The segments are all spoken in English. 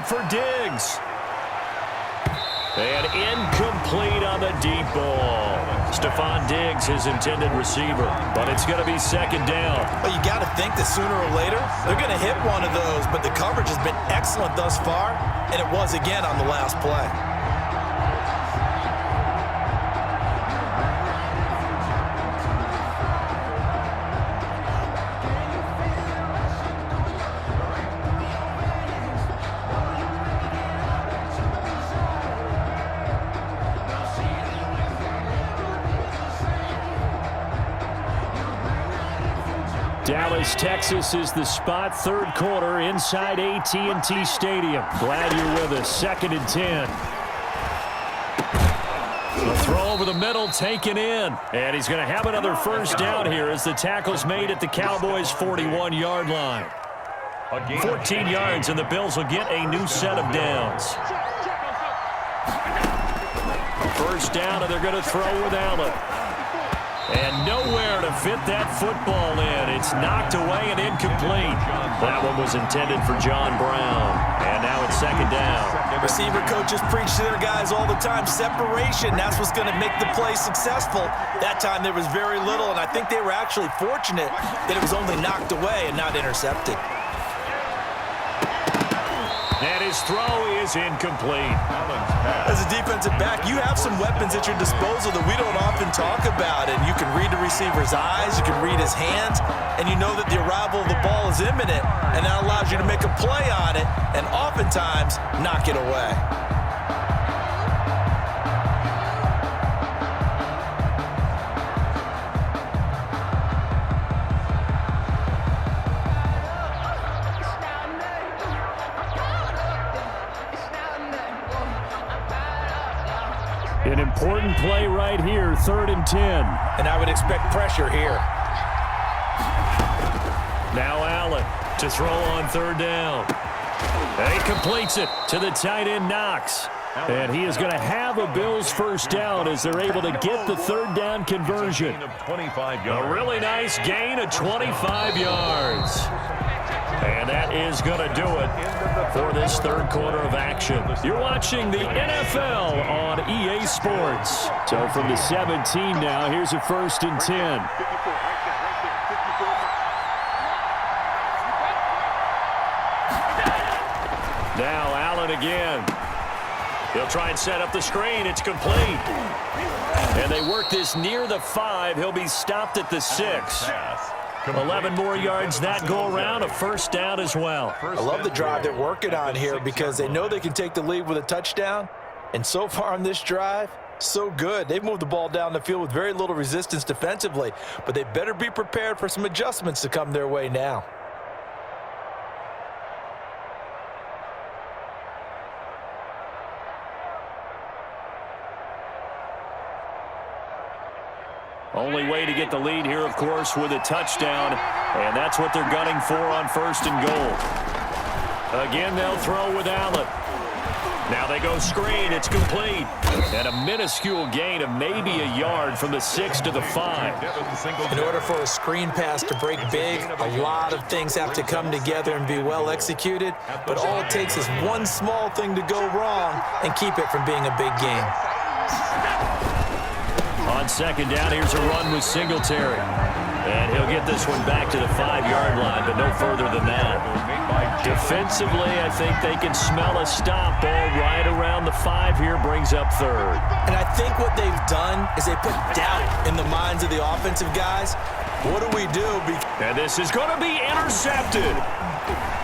for Diggs. And incomplete on the deep ball. Stephon Diggs, his intended receiver. But it's going to be second down. Well, you got to think that sooner or later, they're going to hit one of those. But the coverage has been excellent thus far, and it was again on the last play. Dallas, Texas is the spot. Third quarter inside AT&T Stadium. Glad you're with us. 2nd and 10. A throw over the middle, taken in. And he's going to have another first down here as the tackle's made at the Cowboys' 41-yard line. 14 yards, and the Bills will get a new set of downs. First down, and they're going to throw with Allen. And nowhere to fit that football in. It's knocked away and incomplete. That one was intended for John Brown. And now it's second down. Receiver coaches preach to their guys all the time. Separation, that's what's going to make the play successful. That time there was very little, and I think they were actually fortunate that it was only knocked away and not intercepted. And his throw is incomplete. As a defensive back, you have some weapons at your disposal that we don't often talk about. And you can read the receiver's eyes, you can read his hands, and you know that the arrival of the ball is imminent. And that allows you to make a play on it and oftentimes knock it away. An important play right here, 3rd and 10. And I would expect pressure here. Now Allen to throw on 3rd down. And he completes it to the tight end, Knox. And he is going to have a Bills first down as they're able to get the 3rd down conversion. A really nice gain of 25 yards. And that is going to do it for this third quarter of action. You're watching the NFL on EA Sports. So from the 17 now, here's a 1st and 10. Now Allen again. He'll try and set up the screen. It's complete. And they work this near the 5. He'll be stopped at the 6. 11 more yards that go around, a first down as well. I love the drive they're working on here because they know they can take the lead with a touchdown. And so far on this drive, so good. They've moved the ball down the field with very little resistance defensively, but they better be prepared for some adjustments to come their way now. Only way to get the lead here, of course, with a touchdown, and that's what they're gunning for on 1st and goal. Again, they'll throw with Allen. Now they go screen. It's complete. And a minuscule gain of maybe a yard from the 6 to the 5. In order for a screen pass to break big, a lot of things have to come together and be well executed, but all it takes is one small thing to go wrong and keep it from being a big game. On 2nd down, here's a run with Singletary. And he'll get this one back to the 5-yard line, but no further than that. Defensively, I think they can smell a stop. Ball right around the 5 here, brings up 3rd. And I think what they've done is they put doubt in the minds of the offensive guys. What do we do? And this is going to be intercepted.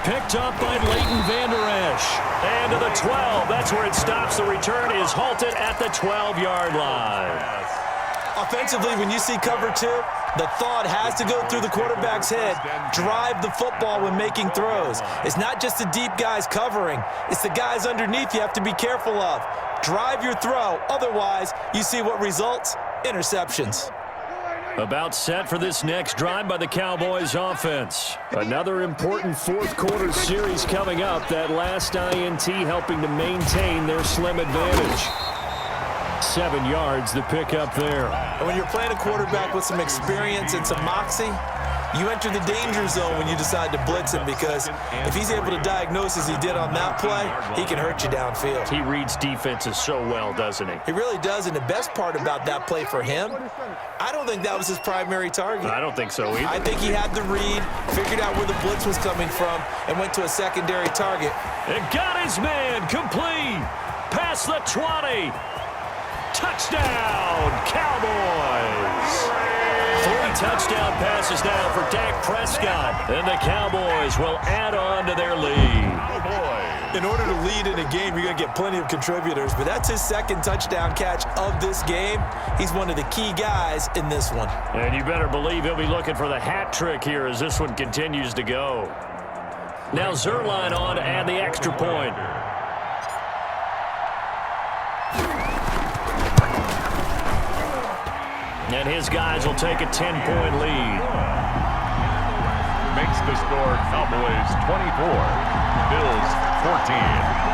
Picked up by Leighton Vander Esch. And to the 12. That's where it stops. The return is halted at the 12-yard line. Offensively, when you see cover 2, the thought has to go through the quarterback's head. Drive the football when making throws. It's not just the deep guys covering. It's the guys underneath you have to be careful of. Drive your throw. Otherwise, you see what results? Interceptions. About set for this next drive by the Cowboys offense. Another important fourth quarter series coming up. That last INT helping to maintain their slim advantage. 7 yards the pick up there. And when you're playing a quarterback with some experience and some moxie, You enter the danger zone when you decide to blitz him, because if he's able to diagnose as he did on that play, he can hurt you downfield. He reads defenses so well, doesn't he? He really does, and the best part about that play for him, I don't think that was his primary target. I don't think so either. I think he had the read, figured out where the blitz was coming from, and went to a secondary target. And got his man complete. Past the 20. Touchdown, Cowboys. 3 touchdown passes now for Dak Prescott. And the Cowboys will add on to their lead. In order to lead in a game, you're going to get plenty of contributors, but that's his second touchdown catch of this game. He's one of the key guys in this one. And you better believe he'll be looking for the hat trick here as this one continues to go. Now Zerline on to add the extra point. And his guys will take a 10-point lead. Makes the score Cowboys 24, Bills 14.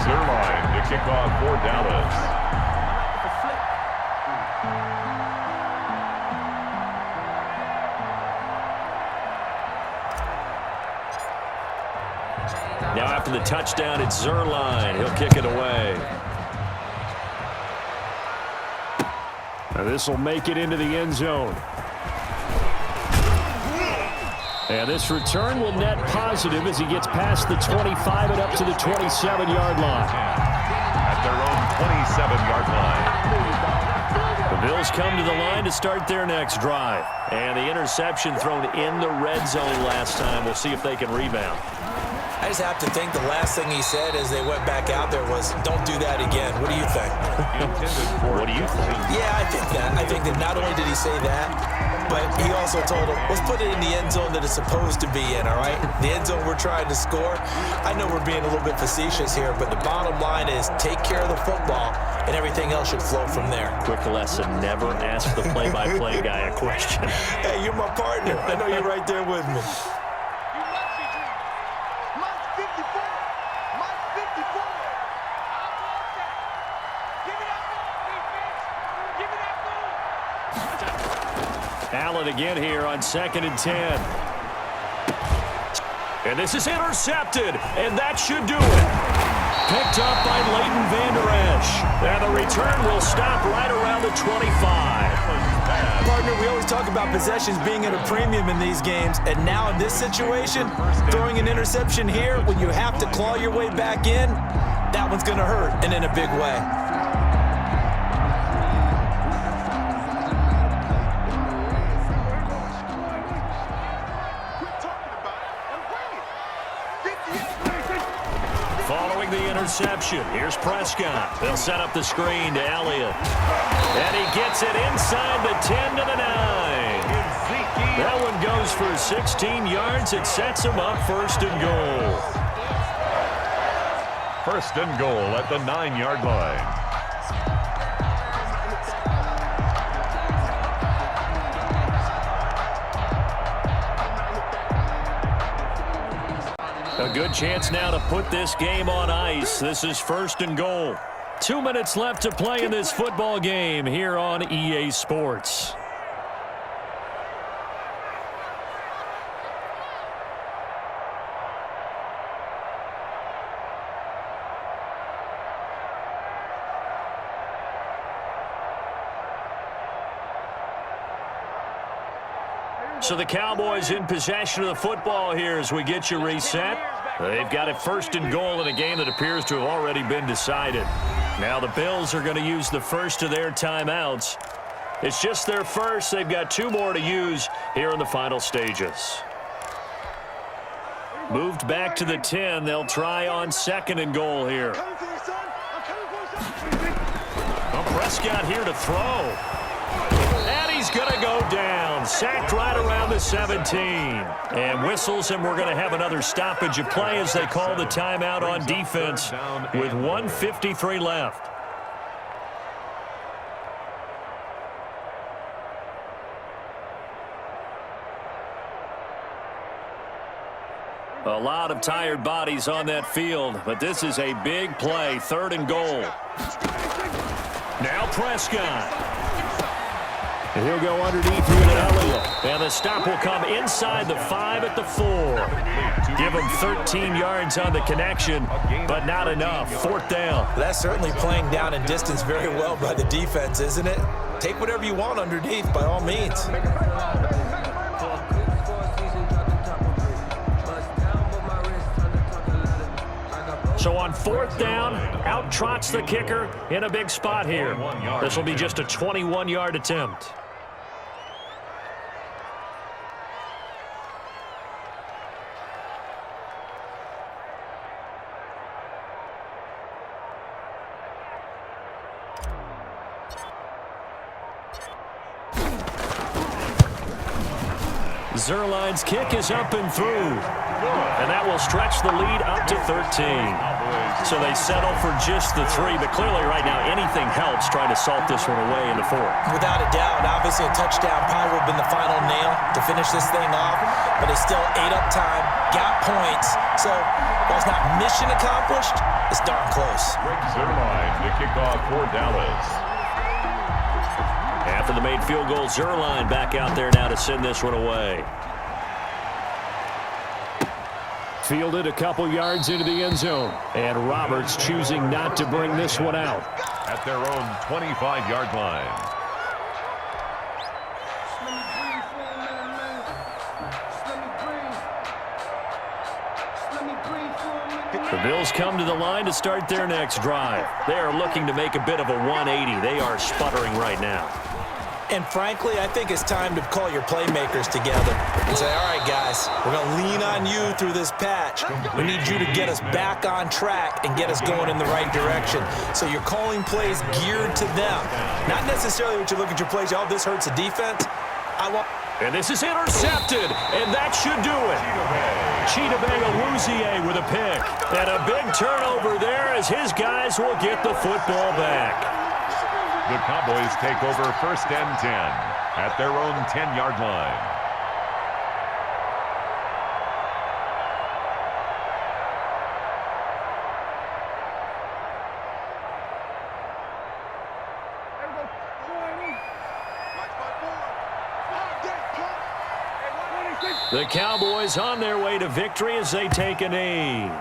Zerline to kick off for Dallas. Now after the touchdown, it's Zerline. He'll kick it away. Now this will make it into the end zone. And this return will net positive as he gets past the 25 and up to the 27-yard line. At their own 27-yard line. The Bills come to the line to start their next drive. And the interception thrown in the red zone last time. We'll see if they can rebound. I just have to think the last thing he said as they went back out there was, don't do that again. What do you think? What do you think? Yeah, I think that. I think that not only did he say that, but he also told him, let's put it in the end zone that it's supposed to be in, all right? The end zone we're trying to score. I know we're being a little bit facetious here, but the bottom line is take care of the football, and everything else should flow from there. Quick lesson, never ask the play-by-play guy a question. Hey, you're my partner. I know you're right there with me. Allen again here on 2nd and 10. And this is intercepted, and that should do it. Picked up by Leighton Vander Esch. And the return will stop right around the 25. Partner, we always talk about possessions being at a premium in these games, and now in this situation, throwing an interception here when you have to claw your way back in, that one's going to hurt, and in a big way. Following the interception, here's Prescott. They'll set up the screen to Elliott. And he gets it inside the 10 to the 9. That one goes for 16 yards. It sets him up 1st and goal. 1st and goal at the 9-yard line. A good chance now to put this game on ice. This is 1st and goal. 2 minutes left to play in this football game here on EA Sports. So the Cowboys in possession of the football here as we get you reset. They've got it 1st and goal in a game that appears to have already been decided. Now the Bills are going to use the first of their timeouts. It's just their first. They've got 2 more to use here in the final stages. Moved back to the 10. They'll try on 2nd and goal here. Well, Prescott here to throw. And he's going to go down. Sacked right around the 17. And whistles, and we're going to have another stoppage of play as they call the timeout on defense with 1:53 left. A lot of tired bodies on that field, but this is a big play, 3rd and goal. Now Prescott. And he'll go underneath here to Elliott. And the stop will come inside the 5 at the 4. Give him 13 yards on the connection, but not enough. 4th down. That's certainly playing down in distance very well by the defense, isn't it? Take whatever you want underneath, by all means. So on 4th down, out trots the kicker in a big spot here. This will be just a 21-yard attempt. Zerline's kick is up and through. And that will stretch the lead up to 13. So they settle for just the 3, but clearly right now anything helps trying to salt this one away in the 4th. Without a doubt, obviously a touchdown probably would have been the final nail to finish this thing off, but it's still ate up time, got points, so while it's not mission accomplished, it's darn close. Greg Zerline to kick off for Dallas. After the made field goal, Zerline back out there now to send this one away. Fielded a couple yards into the end zone. And Roberts choosing not to bring this one out. At their own 25-yard line. The Bills come to the line to start their next drive. They are looking to make a bit of a 180. They are sputtering right now. And frankly, I think it's time to call your playmakers together and say, all right, guys, we're going to lean on you through this patch. We need you to get us back on track and get us going in the right direction. So you're calling plays geared to them. Not necessarily what you look at your plays, oh, this hurts the defense. And this is intercepted, and that should do it. Chidobe Awuzie with a pick. And a big turnover there as his guys will get the football back. The Cowboys take over 1st and 10 at their own 10-yard line. The Cowboys on their way to victory as they take a knee.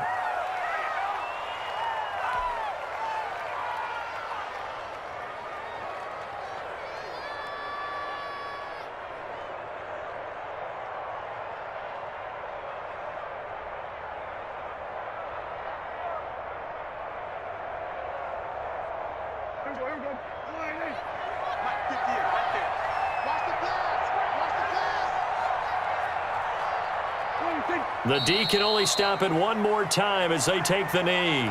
The D can only stop it one more time as they take the knee.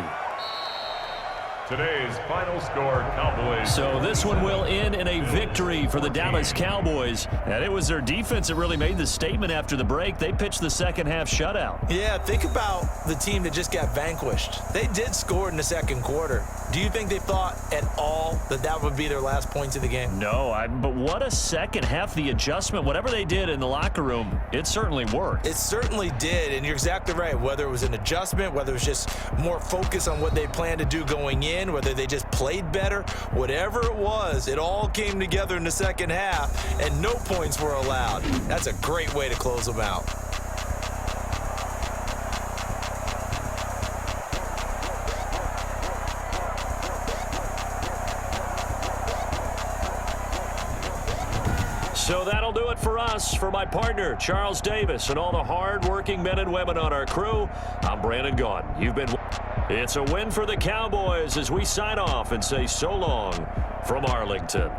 Today's final score, Cowboys. So this one will end in a victory for the Dallas Cowboys. And it was their defense that really made the statement after the break. They pitched the second half shutout. Yeah, think about the team that just got vanquished. They did score in the 2nd quarter. Do you think they thought at all that that would be their last points of the game? No, but what a second half. The adjustment, whatever they did in the locker room, it certainly worked. It certainly did, and you're exactly right. Whether it was an adjustment, whether it was just more focus on what they planned to do going in, whether they just played better, whatever it was, it all came together in the second half, and no points were allowed. That's a great way to close them out. So that'll do it for us. For my partner, Charles Davis, and all the hard-working men and women on our crew, I'm Brandon Gaudin. You've been... It's a win for the Cowboys as we sign off and say so long from Arlington.